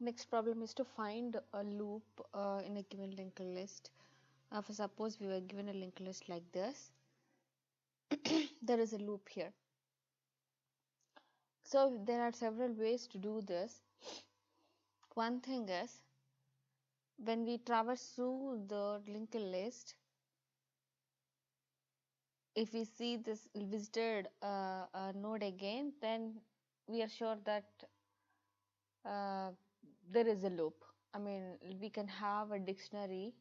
Next problem is to find a loop in a given linked list. For suppose we were given a linked list like this, there is a loop here. So there are several ways to do this. One thing is, when we traverse through the linked list, if we see this visited node again, then we are sure that uh, there is a loop. I mean, we can have a dictionary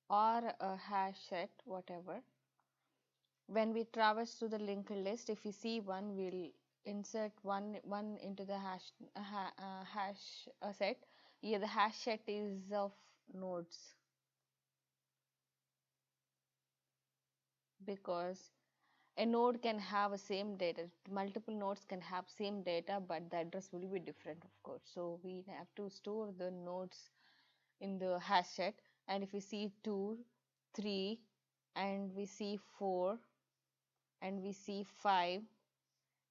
or a hash set, whatever. When we traverse through the linked list, if we see one, we'll insert one into the hash set. Here the hash set is of nodes, because a node can have a same data. Multiple nodes can have same data, but the address will be different, of course. So we have to store the nodes in the hash set. And if we see 2, 3, and we see 4, and we see 5,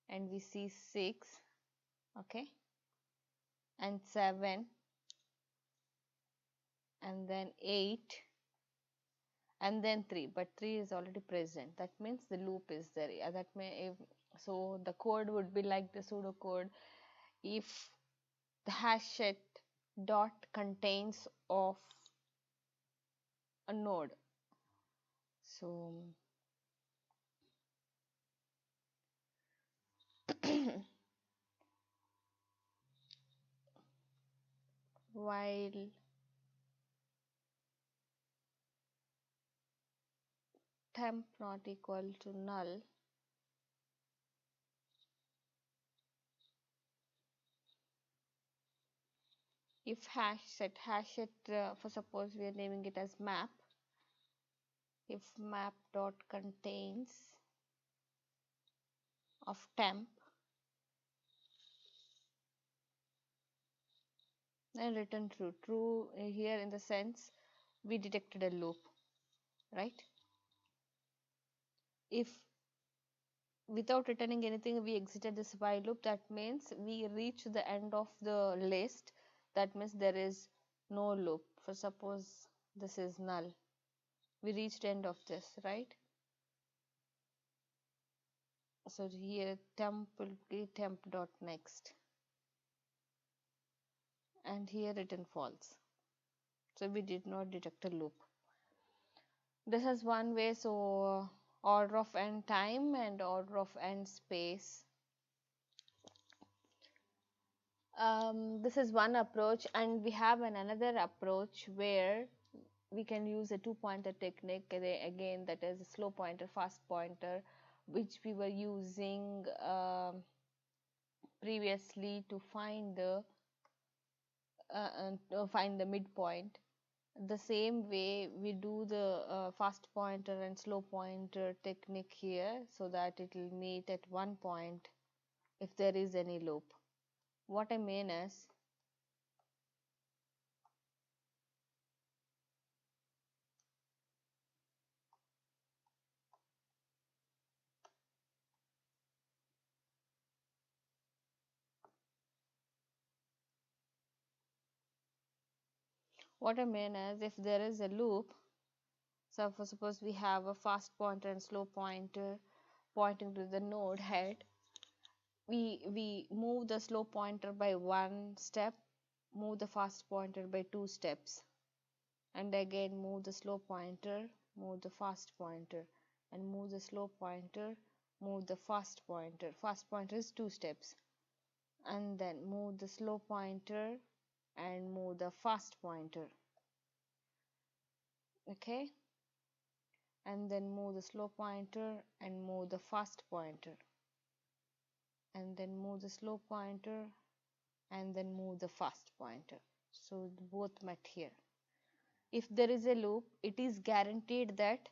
and we see 6, okay, and 7, and then 8, and then 3, but 3 is already present. That means the loop is there. That may if, so the code would be like the pseudocode. If the hash set dot contains of a node, so while temp not equal to null, if hash set for suppose we are naming it as map, if map dot contains of temp, and return true here, in the sense we detected a loop, right? If without returning anything we exited this while loop, that means we reach the end of the list. That means there is no loop. For suppose this is null, we reached end of this, right? So here temp will be temp dot next, and here return false, so we did not detect a loop. This is one way. So order of n time and order of n space, this is one approach. And we have another approach where we can use a two pointer technique again, that is a slow pointer, fast pointer, which we were using previously to find the midpoint. The same way we do the fast pointer and slow pointer technique here, so that it will meet at one point if there is any loop. What I mean is, if there is a loop, so for suppose we have a fast pointer and slow pointer pointing to the node head, we move the slow pointer by one step, move the fast pointer by two steps, and again move the slow pointer, move the fast pointer, and move the slow pointer, move the fast pointer. Fast pointer is two steps, and then move the slow pointer and move the fast pointer, okay, and then move the slow pointer and move the fast pointer, and then move the slow pointer and then move the fast pointer. So both met here. If there is a loop, it is guaranteed that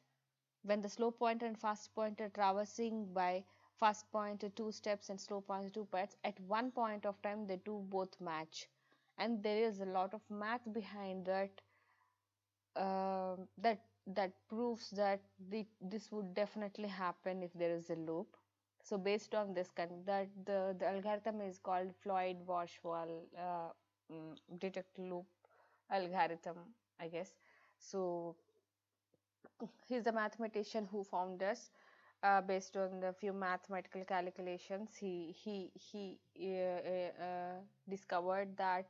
when the slow pointer and fast pointer traversing by fast pointer two steps and slow pointer two parts, at one point of time they do both match. And there is a lot of math behind that, that proves that this would definitely happen if there is a loop. So based on this that the algorithm is called Floyd-Warshall detect loop algorithm, I guess. So he's a mathematician who found this based on the few mathematical calculations. He discovered that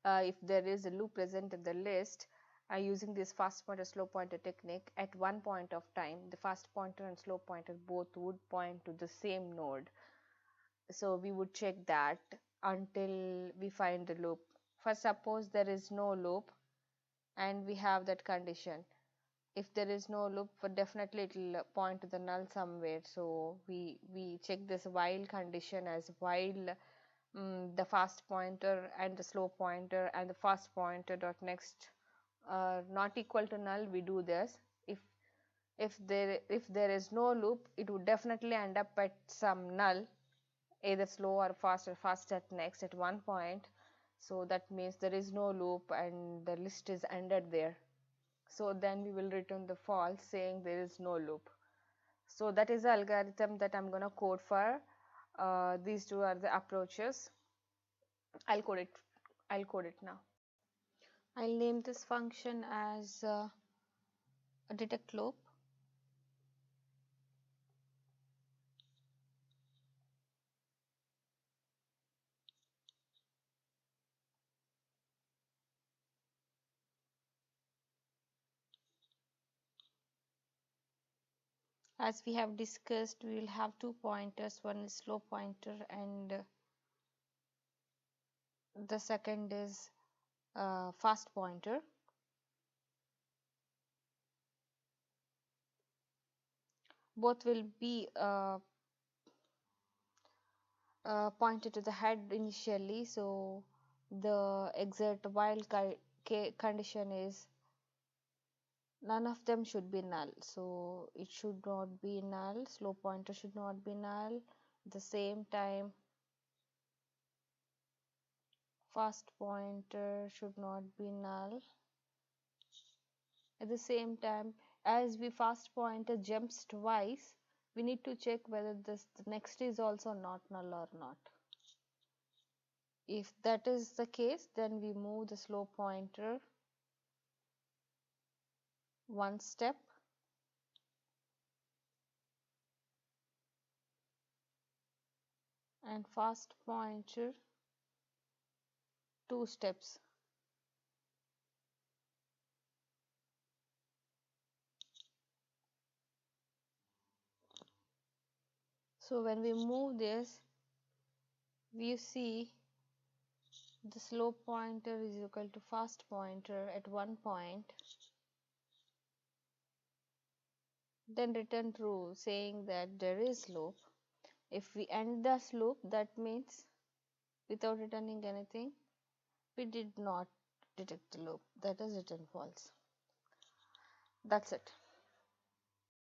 if there is a loop present in the list, using this fast pointer slow pointer technique, at one point of time the fast pointer and slow pointer both would point to the same node. So we would check that until we find the loop. First, suppose there is no loop and we have that condition. If there is no loop, definitely it will point to the null somewhere. So we check this while condition as while the fast pointer and the slow pointer and the fast pointer dot next not equal to null. We do this. If there is no loop, it would definitely end up at some null, either slow or fast at next at one point. So that means there is no loop and the list is ended there. So then we will return the false saying there is no loop. So that is the algorithm that I'm gonna code for. These two are the approaches. I'll code it. I'll code it now. I'll name this function as a detect loop. As we have discussed, we will have two pointers. One is slow pointer and the second is fast pointer. Both will be pointed to the head initially. So the exact while condition is none of them should be null. So it should not be null. Slow pointer should not be null. At the same time, fast pointer should not be null. At the same time, as we fast pointer jumps twice, we need to check whether this the next is also not null or not. If that is the case, then we move the slow pointer one step and fast pointer two steps. So when we move this, we see the slow pointer is equal to fast pointer at one point, then return true saying that there is loop. If we end this loop, that means without returning anything, we did not detect the loop. That is written false. That's it.